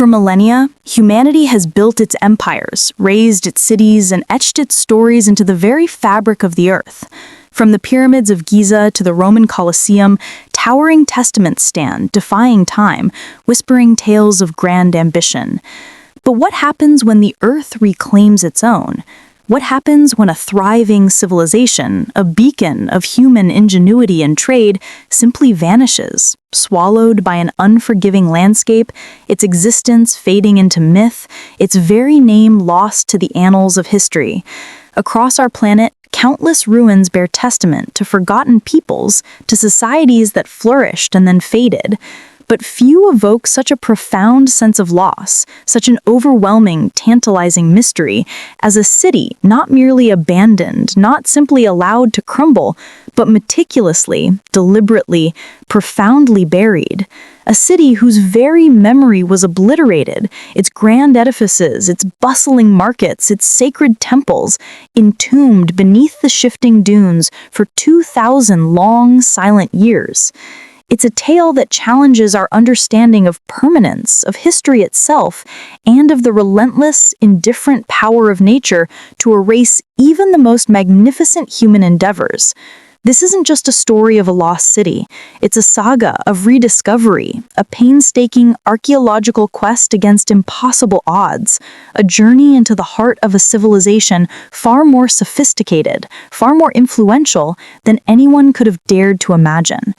For millennia, humanity has built its empires, raised its cities, and etched its stories into the very fabric of the earth. From the pyramids of Giza to the Roman Colosseum, towering testaments stand, defying time, whispering tales of grand ambition. But what happens when the earth reclaims its own? What happens when a thriving civilization, a beacon of human ingenuity and trade, simply vanishes, swallowed by an unforgiving landscape, its existence fading into myth, its very name lost to the annals of history? Across our planet, countless ruins bear testament to forgotten peoples, to societies that flourished and then faded. But few evoke such a profound sense of loss, such an overwhelming, tantalizing mystery, as a city not merely abandoned, not simply allowed to crumble, but meticulously, deliberately, profoundly buried. A city whose very memory was obliterated, its grand edifices, its bustling markets, its sacred temples, entombed beneath the shifting dunes for 2,000 long, silent years. It's a tale that challenges our understanding of permanence, of history itself, and of the relentless, indifferent power of nature to erase even the most magnificent human endeavors. This isn't just a story of a lost city. It's a saga of rediscovery, a painstaking archaeological quest against impossible odds, a journey into the heart of a civilization far more sophisticated, far more influential than anyone could have dared to imagine.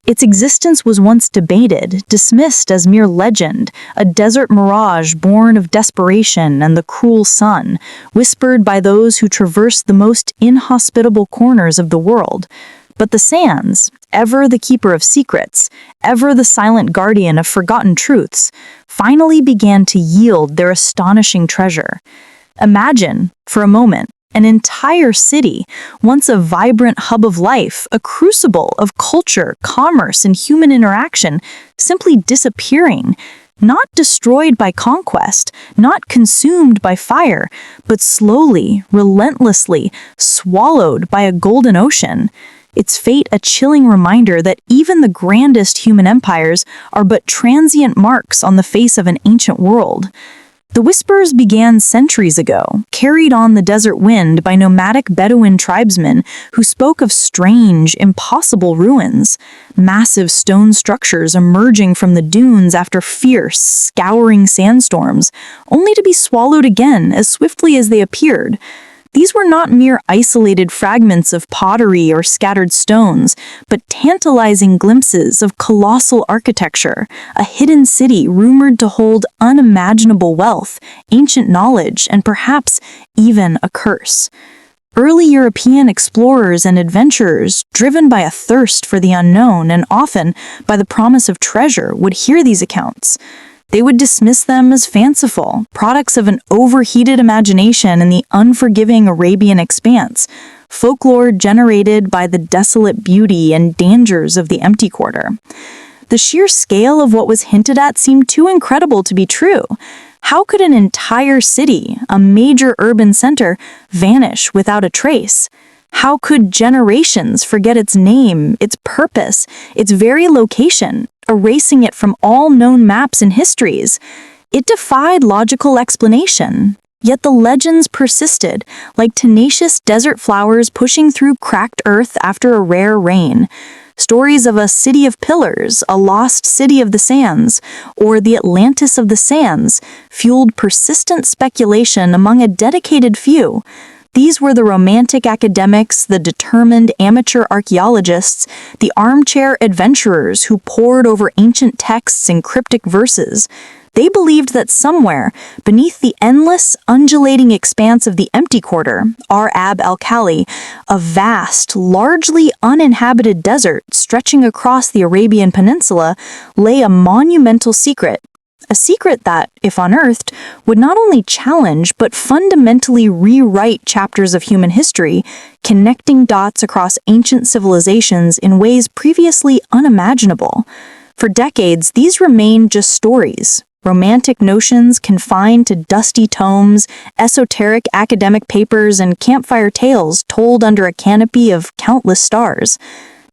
Its existence was once debated, dismissed as mere legend, a desert mirage born of desperation and the cruel sun, whispered by those who traversed the most inhospitable corners of the world. But the sands, ever the keeper of secrets, ever the silent guardian of forgotten truths, finally began to yield their astonishing treasure. Imagine, for a moment, an entire city, once a vibrant hub of life, a crucible of culture, commerce, and human interaction, simply disappearing, not destroyed by conquest, not consumed by fire, but slowly, relentlessly, swallowed by a golden ocean. Its fate a chilling reminder that even the grandest human empires are but transient marks on the face of an ancient world. The whispers began centuries ago, carried on the desert wind by nomadic Bedouin tribesmen who spoke of strange, impossible ruins, massive stone structures emerging from the dunes after fierce, scouring sandstorms, only to be swallowed again as swiftly as they appeared. These were not mere isolated fragments of pottery or scattered stones, but tantalizing glimpses of colossal architecture, a hidden city rumored to hold unimaginable wealth, ancient knowledge, and perhaps even a curse. Early European explorers and adventurers, driven by a thirst for the unknown and often by the promise of treasure, would hear these accounts. They would dismiss them as fanciful, products of an overheated imagination in the unforgiving Arabian expanse, folklore generated by the desolate beauty and dangers of the empty quarter. The sheer scale of what was hinted at seemed too incredible to be true. How could an entire city, a major urban center, vanish without a trace? How could generations forget its name, its purpose, its very location, erasing it from all known maps and histories? It defied logical explanation. Yet the legends persisted, like tenacious desert flowers pushing through cracked earth after a rare rain. Stories of a city of pillars, a lost city of the sands, or the Atlantis of the sands fueled persistent speculation among a dedicated few. These were the romantic academics, the determined amateur archaeologists, the armchair adventurers who pored over ancient texts and cryptic verses. They believed that somewhere, beneath the endless, undulating expanse of the empty quarter, Ar-Ab al-Khali, a vast, largely uninhabited desert stretching across the Arabian Peninsula, lay a monumental secret. A secret that, if unearthed, would not only challenge but fundamentally rewrite chapters of human history, connecting dots across ancient civilizations in ways previously unimaginable. For decades, these remained just stories, romantic notions confined to dusty tomes, esoteric academic papers, and campfire tales told under a canopy of countless stars.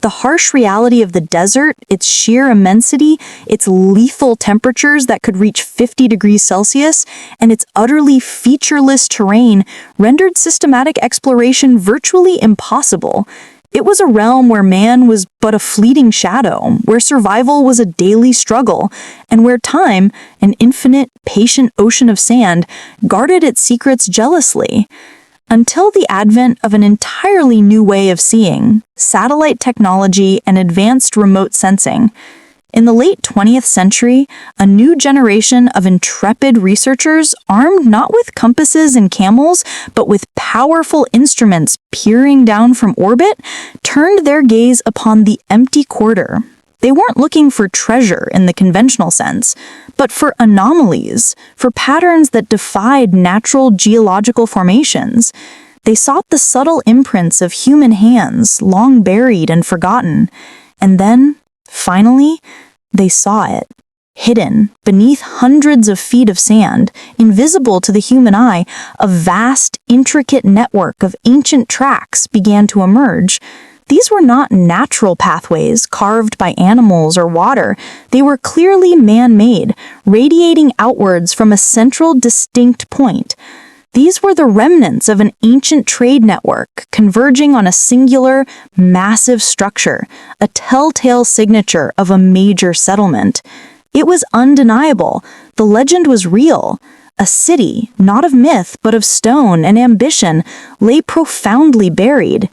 The harsh reality of the desert, its sheer immensity, its lethal temperatures that could reach 50 degrees Celsius, and its utterly featureless terrain rendered systematic exploration virtually impossible. It was a realm where man was but a fleeting shadow, where survival was a daily struggle, and where time, an infinite, patient ocean of sand, guarded its secrets jealously. Until the advent of an entirely new way of seeing, satellite technology and advanced remote sensing. In the late 20th century, a new generation of intrepid researchers, armed not with compasses and camels, but with powerful instruments peering down from orbit, turned their gaze upon the empty quarter. They weren't looking for treasure in the conventional sense, but for anomalies, for patterns that defied natural geological formations. They sought the subtle imprints of human hands, long buried and forgotten. And then, finally, they saw it. Hidden beneath hundreds of feet of sand, invisible to the human eye, a vast, intricate network of ancient tracks began to emerge. These were not natural pathways carved by animals or water. They were clearly man-made, radiating outwards from a central distinct point. These were the remnants of an ancient trade network converging on a singular, massive structure, a telltale signature of a major settlement. It was undeniable. The legend was real. A city, not of myth but of stone and ambition, lay profoundly buried.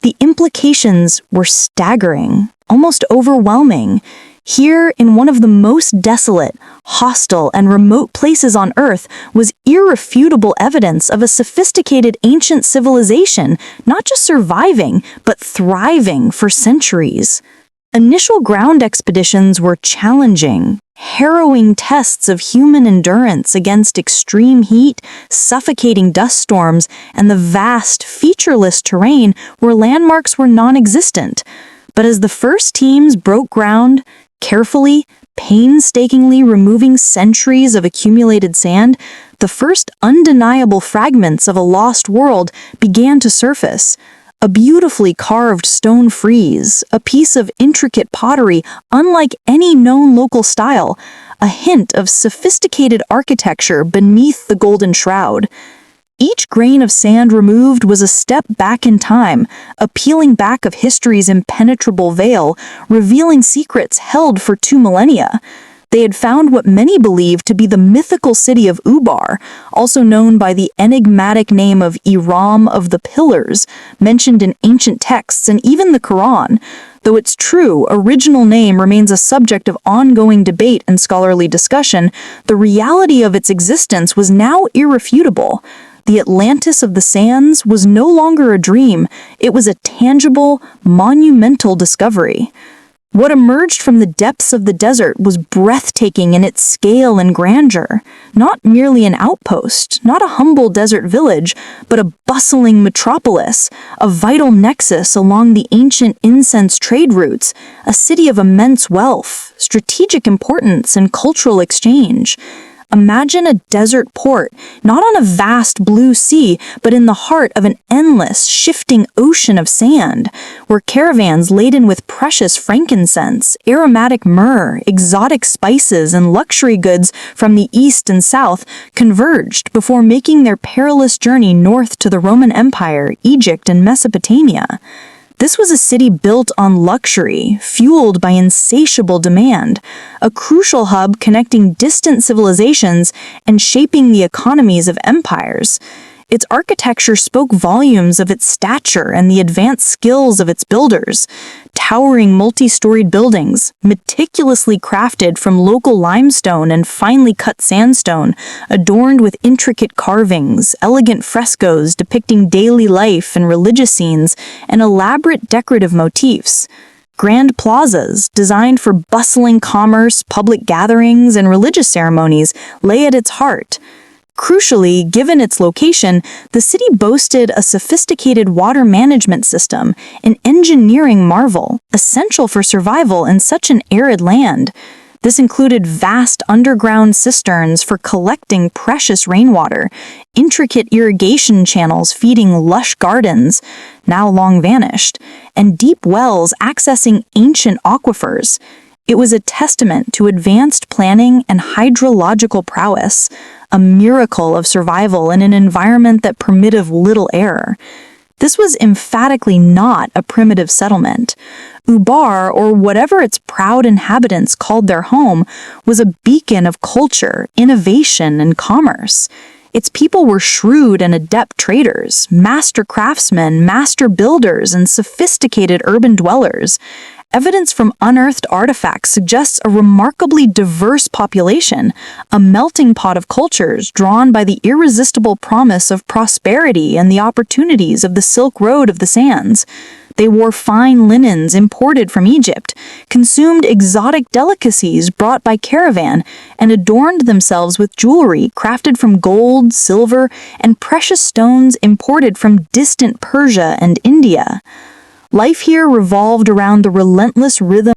The implications were staggering, almost overwhelming. Here, in one of the most desolate, hostile, and remote places on Earth, was irrefutable evidence of a sophisticated ancient civilization, not just surviving, but thriving for centuries. Initial ground expeditions were challenging, harrowing tests of human endurance against extreme heat, suffocating dust storms, and the vast, featureless terrain where landmarks were non-existent. But as the first teams broke ground, carefully, painstakingly removing centuries of accumulated sand, the first undeniable fragments of a lost world began to surface. A beautifully carved stone frieze, a piece of intricate pottery unlike any known local style, a hint of sophisticated architecture beneath the golden shroud. Each grain of sand removed was a step back in time, a peeling back of history's impenetrable veil, revealing secrets held for 2 millennia. They had found what many believed to be the mythical city of Ubar, also known by the enigmatic name of Iram of the Pillars, mentioned in ancient texts and even the Quran. Though its true, original name remains a subject of ongoing debate and scholarly discussion, the reality of its existence was now irrefutable. The Atlantis of the Sands was no longer a dream, it was a tangible, monumental discovery. What emerged from the depths of the desert was breathtaking in its scale and grandeur. Not merely an outpost, not a humble desert village, but a bustling metropolis, a vital nexus along the ancient incense trade routes, a city of immense wealth, strategic importance, and cultural exchange. Imagine a desert port, not on a vast blue sea, but in the heart of an endless, shifting ocean of sand, where caravans laden with precious frankincense, aromatic myrrh, exotic spices, and luxury goods from the east and south converged before making their perilous journey north to the Roman Empire, Egypt, and Mesopotamia. This was a city built on luxury, fueled by insatiable demand, a crucial hub connecting distant civilizations and shaping the economies of empires. Its architecture spoke volumes of its stature and the advanced skills of its builders. Towering multi-storied buildings, meticulously crafted from local limestone and finely cut sandstone, adorned with intricate carvings, elegant frescoes depicting daily life and religious scenes, and elaborate decorative motifs. Grand plazas, designed for bustling commerce, public gatherings, and religious ceremonies, lay at its heart. Crucially, given its location, the city boasted a sophisticated water management system, an engineering marvel, essential for survival in such an arid land. This included vast underground cisterns for collecting precious rainwater, intricate irrigation channels feeding lush gardens, now long vanished, and deep wells accessing ancient aquifers. It was a testament to advanced planning and hydrological prowess, a miracle of survival in an environment that permitted little error. This was emphatically not a primitive settlement. Ubar, or whatever its proud inhabitants called their home, was a beacon of culture, innovation, and commerce. Its people were shrewd and adept traders, master craftsmen, master builders, and sophisticated urban dwellers. Evidence from unearthed artifacts suggests a remarkably diverse population, a melting pot of cultures drawn by the irresistible promise of prosperity and the opportunities of the Silk Road of the Sands. They wore fine linens imported from Egypt, consumed exotic delicacies brought by caravan, and adorned themselves with jewelry crafted from gold, silver, and precious stones imported from distant Persia and India. Life here revolved around the relentless rhythm